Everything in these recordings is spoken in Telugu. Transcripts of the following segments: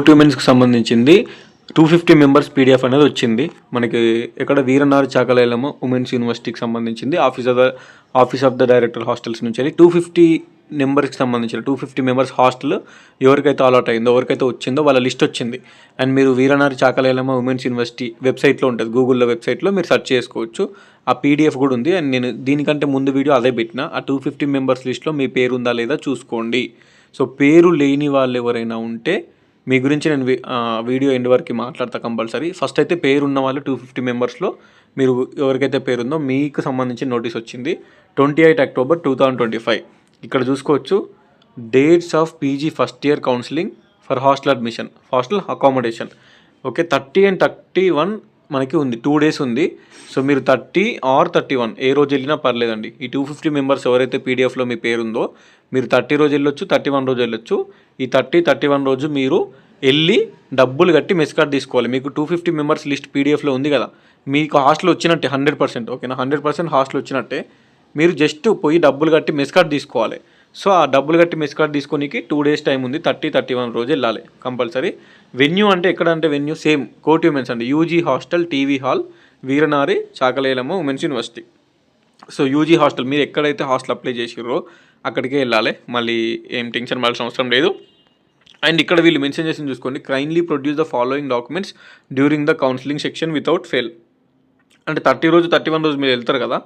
ఉమెన్స్కి సంబంధించింది 250 మెంబర్స్ పీడిఎఫ్ అనేది వచ్చింది మనకి. ఇక్కడ వీరనారి చాకలైలమ్మ ఉమెన్స్ యూనివర్సిటీకి సంబంధించింది office of the director hostels నుంచి 250 నెంబర్స్కి సంబంధించిన 250 మెంబర్స్ హాస్టల్ ఎవరికైతే అలాట్ అయిందో, ఎవరికైతే వచ్చిందో వాళ్ళ లిస్ట్ వచ్చింది. అండ్ మీరు వీరనారి చాకలైలమ్మ ఉమెన్స్ యూనివర్సిటీ వెబ్సైట్లో ఉంటుంది, గూగుల్లో వెబ్సైట్లో మీరు సెర్చ్ చేసుకోవచ్చు. ఆ పీడిఎఫ్ కూడా ఉంది. అండ్ నేను దీనికంటే ముందు వీడియో అదే పెట్టిన. ఆ 250 మెంబర్స్ లిస్ట్లో మీ పేరు ఉందా లేదా చూసుకోండి. సో పేరు లేని వాళ్ళు ఎవరైనా ఉంటే మీ గురించి నేను వీడియో ఎండ్ వరకు మాట్లాడతా కంపల్సరీ. ఫస్ట్ అయితే పేరు ఉన్న వాళ్ళు 250 మెంబర్స్లో మీరు ఎవరికైతే పేరుందో మీకు సంబంధించి నోటీస్ వచ్చింది 28 అక్టోబర్ 2025. ఇక్కడ చూసుకోవచ్చు dates of PG first year counselling for hostel admission, hostel accommodation. Okay, 30 and 31 మనకి ఉంది, 2 days ఉంది. సో మీరు 30 or 31 ఏ రోజు వెళ్ళినా పర్లేదండి. ఈ 250 మెంబర్స్ ఎవరైతే పీడిఎఫ్లో మీ పేరు ఉందో మీరు 30 రోజు వెళ్ళొచ్చు, 31 రోజు వెళ్ళొచ్చు. ఈ 30, 31 రోజు మీరు వెళ్ళి డబ్బులు కట్టి మెస్ కార్డ్ తీసుకోవాలి. మీకు 250 మెంబర్స్ లిస్ట్ పీడిఎఫ్లో ఉంది కదా, మీకు హాస్టల్ వచ్చినట్టే 100%. ఓకేనా, 100% హాస్టల్ వచ్చినట్టే. మీరు జస్ట్ పోయి డబ్బులు కట్టి మెస్ కార్డ్ తీసుకోవాలి. సో ఆ డబ్బులు కట్టి మెస్ కార్డ్ తీసుకోనికి 2 days టైం ఉంది. 30, 31 రోజు వెళ్ళాలి కంపల్సరీ. వెన్యూ అంటే ఎక్కడ అంటే వెన్యూ సేమ్ కోటి ఉమెన్స్ అండి, UG hostel, TV hall, Veeranari Chakali Ilamma women's university. So UG hostel మీరు ఎక్కడైతే హాస్టల్ అప్లై చేసిర్రో అక్కడికే వెళ్ళాలి. మళ్ళీ ఏం టెన్షన్ పడాల్సిన అవసరం లేదు. అండ్ ఇక్కడ వీళ్ళు మెన్షన్ చేసి చూసుకోండి, kindly produce the following documents during the counselling section without fail. అంటే 30 రోజు 31 రోజు మీరు వెళ్తారు కదా,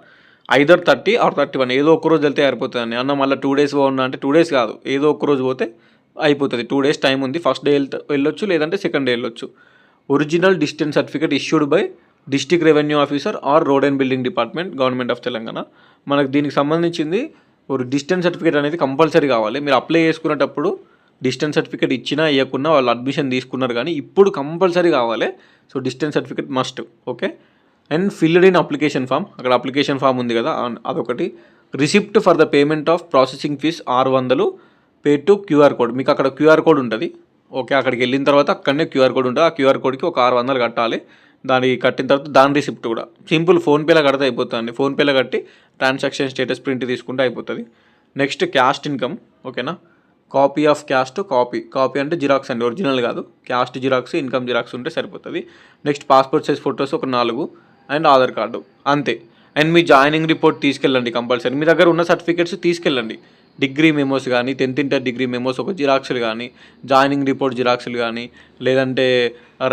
ఐదర్ 30 or 31 ఏదో ఒక రోజు వెళ్తే అయిపోతుంది అన్న. మళ్ళీ 2 days ఉన్నా అంటే 2 days కాదు, ఏదో ఒక రోజు పోతే అయిపోతుంది. 2 days టైం ఉంది. ఫస్ట్ డే వెళ్ళొచ్చు, లేదంటే సెకండ్ డే వెళ్ళొచ్చు. Original distance certificate issued by district revenue officer or road and building department, government of Telangana. మనకు దీనికి సంబంధించింది ఒక డిస్టెన్స్ సర్టిఫికేట్ అనేది కంపల్సరీ కావాలి. మీరు అప్లై చేసుకునేటప్పుడు డిస్టెన్స్ సర్టిఫికేట్ ఇచ్చినా ఇవ్వకున్నా వాళ్ళు అడ్మిషన్ తీసుకున్నారు, కానీ ఇప్పుడు కంపల్సరీ కావాలి. So distance certificate must. Okay, and filled in application form, అక్కడ అప్లికేషన్ ఫామ్ ఉంది కదా అదొకటి. Receipt for the payment of processing fees 600 pay to QR code. మీకు అక్కడ క్యూఆర్ కోడ్ ఉంటుంది. ఓకే, అక్కడికి వెళ్ళిన తర్వాత అక్కడనే క్యూఆర్ కోడ్ ఉంటుంది. ఆ క్యూఆర్ కోడ్కి ఒక 600 కట్టాలి. దానికి కట్టిన తర్వాత దాని రిసిప్ట్ కూడా సింపుల్ ఫోన్పేలో కడితే అయిపోతుంది. ఫోన్పేలో కట్టి ట్రాన్సాక్షన్ స్టేటస్ ప్రింట్ తీసుకుంటే అయిపోతుంది. Next caste income. ఓకేనా, కాపీ ఆఫ్ క్యాస్ట్, కాపీ అంటే జిరాక్స్ అండి, ఒరిజినల్ కాదు. క్యాస్ట్ జిరాక్స్, ఇన్కమ్ జిరాక్స్ ఉంటే సరిపోతుంది. నెక్స్ట్ పాస్పోర్ట్ సైజ్ ఫొటోస్ ఒక 4 అండ్ ఆధార్ కార్డు, అంతే. అండ్ మీ జాయినింగ్ రిపోర్ట్ తీసుకెళ్ళండి కంపల్సరీ. మీ దగ్గర ఉన్న సర్టిఫికేట్స్ తీసుకెళ్ళండి. డిగ్రీ మెమోస్ కానీ, 10th ఇంటర్ డిగ్రీ మెమోస్ ఒక జిరాక్స్లు కానీ, జాయినింగ్ రిపోర్ట్ జిరాక్స్లు కానీ, లేదంటే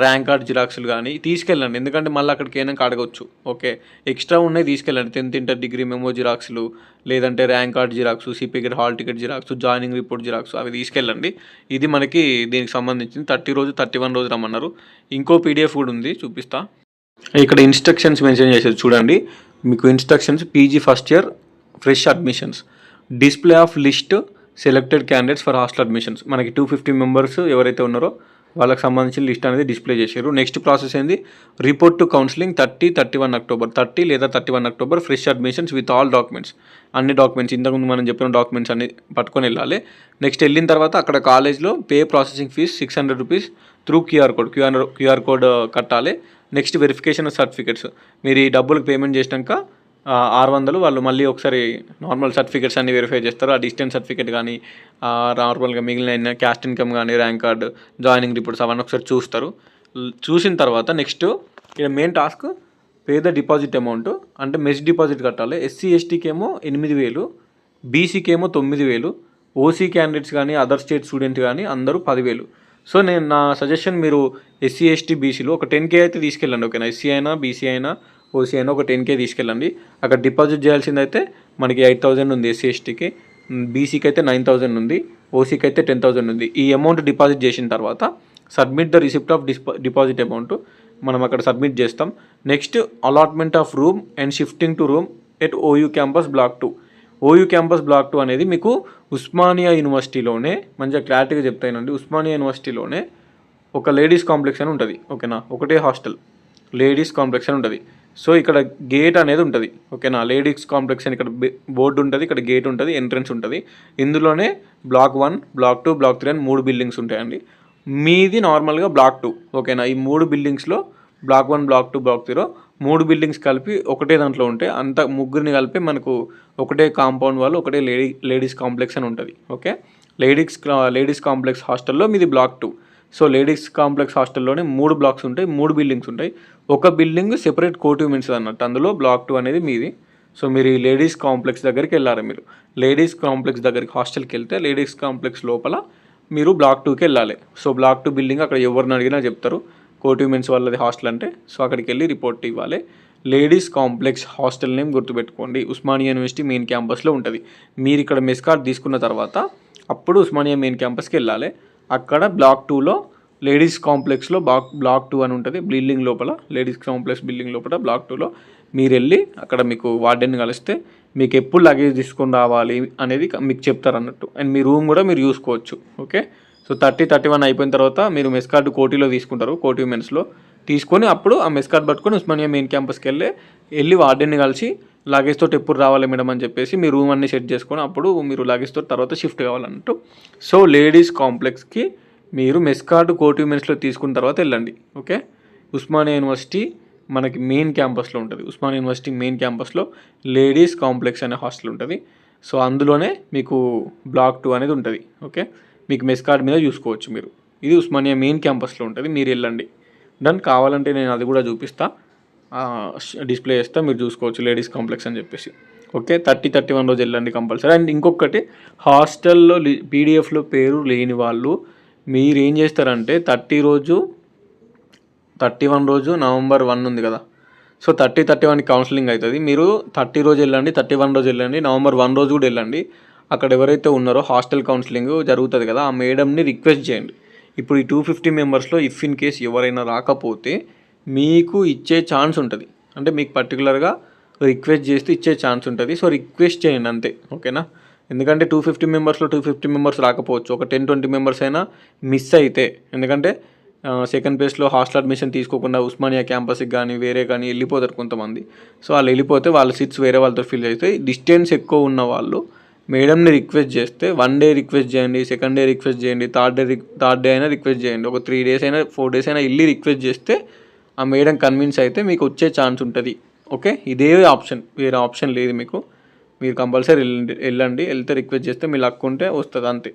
ర్యాంక్ కార్డ్ జిరాక్స్లు కానీ తీసుకెళ్ళండి. ఎందుకంటే మళ్ళీ అక్కడికి ఏమైనా అడగవచ్చు. ఓకే, ఎక్స్ట్రా ఉన్నాయి తీసుకెళ్ళండి. 10th ఇంటర్ డిగ్రీ మెమో జిరాక్స్లు, లేదంటే rank card xerox, CPGET hall ticket xerox, joining report xerox, అవి తీసుకెళ్ళండి. ఇది మనకి దీనికి సంబంధించింది. 30 రోజు 31 రోజు రమ్మన్నారు. ఇంకో పీడిఎఫ్ కూడా ఉంది, చూపిస్తా. ఇక్కడ ఇన్స్ట్రక్షన్స్ మెన్షన్ చేసేది చూడండి. మీకు instructions PG first year fresh admissions, display of list selected candidates for hostel admissions. మనకి 250 మెంబర్స్ ఎవరైతే ఉన్నారో వాళ్ళకి సంబంధించిన లిస్ట్ అనేది డిస్ప్లే చేశారు. నెక్స్ట్ ప్రాసెస్ ఏంది, రిపోర్ట్ టు కౌన్సిలింగ్ 30, 31 అక్టోబర్, 30 లేదా 31 October fresh admissions with all documents. అన్ని డాక్యుమెంట్స్ ఇంతకుముందు మనం చెప్పిన డాక్యుమెంట్స్ అన్ని పట్టుకొని వెళ్ళాలి. నెక్స్ట్ వెళ్ళిన తర్వాత అక్కడ కాలేజ్లో pay processing fees 600 rupees through QR code కట్టాలి. Next verification of certificates. మీరు ఈ డబ్బులకు పేమెంట్ చేసినాక 600 వాళ్ళు మళ్ళీ ఒకసారి నార్మల్ సర్టిఫికేట్స్ అన్ని వెరిఫై చేస్తారు. ఆ డిస్టెన్స్ సర్టిఫికేట్ కానీ, నార్మల్గా మిగిలిన క్యాస్ట్ ఇన్కమ్ కానీ, ర్యాంక్ కార్డు, జాయినింగ్ రిపోర్ట్స్ అవన్నీ ఒకసారి చూస్తారు. చూసిన తర్వాత నెక్స్ట్ ఇక్కడ main task pay the deposit amount. అంటే మెస్ డిపాజిట్ కట్టాలి. ఎస్సీ ఎస్టీకి ఏమో 8,000, బీసీకి ఏమో 9,000, ఓసీ క్యాండిడేట్స్ కానీ అదర్ స్టేట్ స్టూడెంట్ కానీ అందరూ 10,000. సో నేను నా సజెషన్, మీరు ఎస్సీ ఎస్టీ బీసీలో ఒక 10K అయితే తీసుకెళ్ళండి. ఓకేనా, ఎస్సీ అయినా బీసీ అయినా ఓసీ అయినా ఒక 10K తీసుకెళ్ళండి. అక్కడ డిపాజిట్ చేయాల్సింది అయితే మనకి 8,000 ఉంది ఎస్సీ ఎస్టీకి, బీసీకి అయితే 9,000 ఉంది, ఓసీకి అయితే 10,000 ఉంది. ఈ అమౌంట్ డిపాజిట్ చేసిన తర్వాత submit the receipt of deposit amount మనం అక్కడ సబ్మిట్ చేస్తాం. Next allotment of room and shifting to room at OU campus block 2. OU campus block 2 అనేది మీకు ఉస్మానియా యూనివర్సిటీలోనే, మంచిగా క్లారిటీగా చెప్తానండి, ఉస్మానియా యూనివర్సిటీలోనే ఒక లేడీస్ కాంప్లెక్స్ అని ఉంటుంది. ఓకేనా, ఒకటే హాస్టల్ లేడీస్ కాంప్లెక్స్ అని ఉంటుంది. సో ఇక్కడ గేట్ అనేది ఉంటుంది. ఓకేనా, లేడీస్ కాంప్లెక్స్ అని ఇక్కడ బోర్డు ఉంటుంది, ఇక్కడ గేట్ ఉంటుంది, ఎంట్రన్స్ ఉంటుంది. ఇందులోనే బ్లాక్ 1, బ్లాక్ 2, బ్లాక్ 3 అని 3 బిల్డింగ్స్ ఉంటాయండి. మీది నార్మల్గా బ్లాక్ 2. ఓకేనా, ఈ 3 బిల్డింగ్స్లో బ్లాక్ 1, బ్లాక్ 2, బ్లాక్ 0 3 బిల్డింగ్స్ కలిపి ఒకటే దాంట్లో ఉంటే అంత ముగ్గురిని కలిపి మనకు ఒకటే కాంపౌండ్ వాళ్ళు ఒకటే లేడీస్ కాంప్లెక్స్ అని ఉంటుంది. ఓకే, లేడీస్ కాంప్లెక్స్ హాస్టల్లో మీది బ్లాక్ 2. సో లేడీస్ కాంప్లెక్స్ హాస్టల్లోనే 3 బ్లాక్స్ ఉంటాయి, 3 బిల్డింగ్స్ ఉంటాయి. ఒక బిల్డింగ్ సెపరేట్ కోటి ఉమెన్స్ అన్నట్టు, అందులో బ్లాక్ 2 అనేది మీది. సో మీరు ఈ లేడీస్ కాంప్లెక్స్ దగ్గరికి వెళ్ళాలి. మీరు లేడీస్ కాంప్లెక్స్ దగ్గరికి హాస్టల్కి వెళ్తే లేడీస్ కాంప్లెక్స్ లోపల మీరు బ్లాక్ 2కి వెళ్ళాలి. సో బ్లాక్ 2 బిల్డింగ్ అక్కడ ఎవరిని అడిగినా చెప్తారు కోటి ఉమెన్స్ వాళ్ళది హాస్టల్ అంటే. సో అక్కడికి వెళ్ళి రిపోర్ట్ ఇవ్వాలి. లేడీస్ కాంప్లెక్స్ హాస్టల్ నేమ్ గుర్తుపెట్టుకోండి, ఉస్మానియా యూనివర్సిటీ మెయిన్ క్యాంపస్లో ఉంటుంది. మీరు ఇక్కడ మెస్ కార్డ్ తీసుకున్న తర్వాత అప్పుడు ఉస్మానియా మెయిన్ క్యాంపస్కి వెళ్ళాలి. అక్కడ బ్లాక్ 2లో లేడీస్ కాంప్లెక్స్లో బ్లాక్ 2 అని ఉంటుంది బిల్డింగ్ లోపల. లేడీస్ కాంప్లెక్స్ బిల్డింగ్ లోపల బ్లాక్ 2లో మీరు వెళ్ళి అక్కడ మీకు వార్డెన్ కలిస్తే మీకు ఎప్పుడు లగేజ్ తీసుకొని రావాలి అనేది మీకు చెప్తారు అన్నట్టు. అండ్ మీ రూమ్ కూడా మీరు చూసుకోవచ్చు. ఓకే, సో 30-31 అయిపోయిన తర్వాత మీరు మెస్ కార్డు కోటిలో తీసుకుంటారు, కోటి ఉమెన్స్లో తీసుకొని అప్పుడు ఆ మెస్ కార్డ్ పట్టుకొని ఉస్మానియా మెయిన్ క్యాంపస్కి వెళ్ళి వార్డెన్ని కలిసి లగేజ్ తోటి ఎప్పుడు రావాలి మేడం అని చెప్పేసి మీ రూమ్ అన్ని సెట్ చేసుకొని అప్పుడు మీరు లగేజ్ తోటి తర్వాత షిఫ్ట్ కావాలన్నట్టు. సో లేడీస్ కాంప్లెక్స్కి మీరు మెస్ కార్డు కోటి ఉమెన్స్లో తీసుకున్న తర్వాత వెళ్ళండి. ఓకే, ఉస్మానియా యూనివర్సిటీ మనకి మెయిన్ క్యాంపస్లో ఉంటుంది. ఉస్మానియా యూనివర్సిటీ మెయిన్ క్యాంపస్లో లేడీస్ కాంప్లెక్స్ అనే హాస్టల్ ఉంటుంది. సో అందులోనే మీకు బ్లాక్ 2 అనేది ఉంటుంది. ఓకే, మీకు మెస్ కార్డ్ మీద చూసుకోవచ్చు మీరు. ఇది ఉస్మానియా మెయిన్ క్యాంపస్లో ఉంటుంది, మీరు వెళ్ళండి. దాన్ని కావాలంటే నేను అది కూడా చూపిస్తా, డిస్ప్లే చేస్తా, మీరు చూసుకోవచ్చు లేడీస్ కాంప్లెక్స్ అని చెప్పేసి. ఓకే, 30-31 రోజు వెళ్ళండి కంపల్సరీ. అండ్ ఇంకొకటి, హాస్టల్లో పీడిఎఫ్లో పేరు లేని వాళ్ళు మీరు ఏం చేస్తారంటే 31 రోజు నవంబర్ 1 ఉంది కదా, సో 30-31 కౌన్సిలింగ్ అవుతుంది. మీరు 30 రోజు వెళ్ళండి, 31 రోజు వెళ్ళండి, నవంబర్ 1 రోజు కూడా వెళ్ళండి. అక్కడ ఎవరైతే ఉన్నారో హాస్టల్ కౌన్సిలింగ్ జరుగుతుంది కదా, ఆ మేడంని రిక్వెస్ట్ చేయండి. ఇప్పుడు ఈ 250 మెంబర్స్లో ఇఫ్ ఇన్ కేస్ ఎవరైనా రాకపోతే మీకు ఇచ్చే ఛాన్స్ ఉంటుంది. అంటే మీకు పర్టికులర్గా రిక్వెస్ట్ చేస్తే ఇచ్చే ఛాన్స్ ఉంటుంది. సో రిక్వెస్ట్ చేయండి అంతే, ఓకేనా. ఎందుకంటే 250 మెంబర్స్ రాకపోవచ్చు, ఒక 10-20 మెంబర్స్ అయినా మిస్ అయితే. ఎందుకంటే సెకండ్ ప్లేస్లో హాస్టల్ అడ్మిషన్ తీసుకోకుండా ఉస్మానియా క్యాంపస్కి కానీ వేరే కానీ వెళ్ళిపోతారు కొంతమంది. సో వాళ్ళు వెళ్ళిపోతే వాళ్ళ సీట్స్ వేరే వాళ్ళతో ఫిల్ అవుతాయి. డిస్టెన్స్ ఎక్కువ ఉన్న వాళ్ళు మేడంని రిక్వెస్ట్ చేస్తే 1 డే రిక్వెస్ట్ చేయండి, సెకండ్ డే రిక్వెస్ట్ చేయండి, థర్డ్ డే అయినా రిక్వెస్ట్ చేయండి. ఒక 3 days అయినా 4 days అయినా వెళ్ళి రిక్వెస్ట్ చేస్తే ఆ మేడం కన్విన్స్ అయితే మీకు వచ్చే ఛాన్స్ ఉంటుంది. ఓకే, ఇదే ఆప్షన్, వేరే ఆప్షన్ లేదు మీకు. మీరు కంపల్సరీ వెళ్ళండి, వెళ్తే రిక్వెస్ట్ చేస్తే మీ లక్ ఉంటే వస్తుంది అంతే.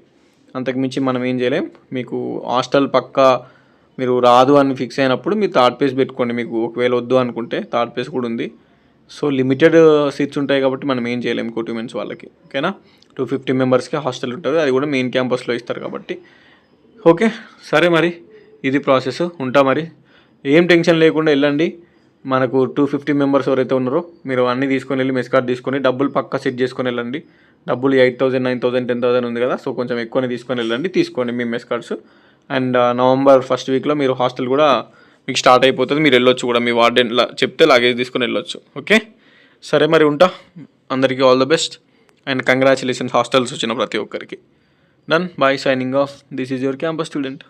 అంతకుమించి మనం ఏం చేయలేం. మీకు హాస్టల్ పక్కా మీరు రాదు అని ఫిక్స్ అయినప్పుడు మీరు థర్డ్ పేజ్ పెట్టుకోండి. మీకు ఒకవేళ వద్దు అనుకుంటే థర్డ్ పేజ్ కూడా ఉంది. సో లిమిటెడ్ సీట్స్ ఉంటాయి కాబట్టి మనం ఏం చేయలేము కోటి ఉమెన్స్ వాళ్ళకి. ఓకేనా, 250 మెంబర్స్కి హాస్టల్ ఉంటుంది, అది కూడా మెయిన్ క్యాంపస్లో ఇస్తారు కాబట్టి. ఓకే సరే, మరి ఇది ప్రాసెస్. ఉంటా మరి. ఏం టెన్షన్ లేకుండా వెళ్ళండి. మనకు 250 మెంబర్స్ ఎవరైతే ఉన్నారో మీరు అన్నీ తీసుకొని వెళ్ళి మెస్ కార్డ్ తీసుకొని డబ్బులు పక్కా సెట్ చేసుకొని వెళ్ళండి. డబ్బులు 8,000, 9,000, 10,000 ఉంది కదా, సో కొంచెం ఎక్కువనే తీసుకొని వెళ్ళండి. తీసుకోండి మీ mess cards. And November 1st వీక్లో మీరు హాస్టల్ కూడా మీకు స్టార్ట్ అయిపోతుంది. మీరు వెళ్ళొచ్చు కూడా, మీ వార్డెన్ చెప్తే లగేజ్ తీసుకొని వెళ్ళొచ్చు. ఓకే సరే, మరి ఉంటా. అందరికీ all the best and congratulations hostels వచ్చిన ప్రతి ఒక్కరికి. Done, bye, signing off. This is your campus student.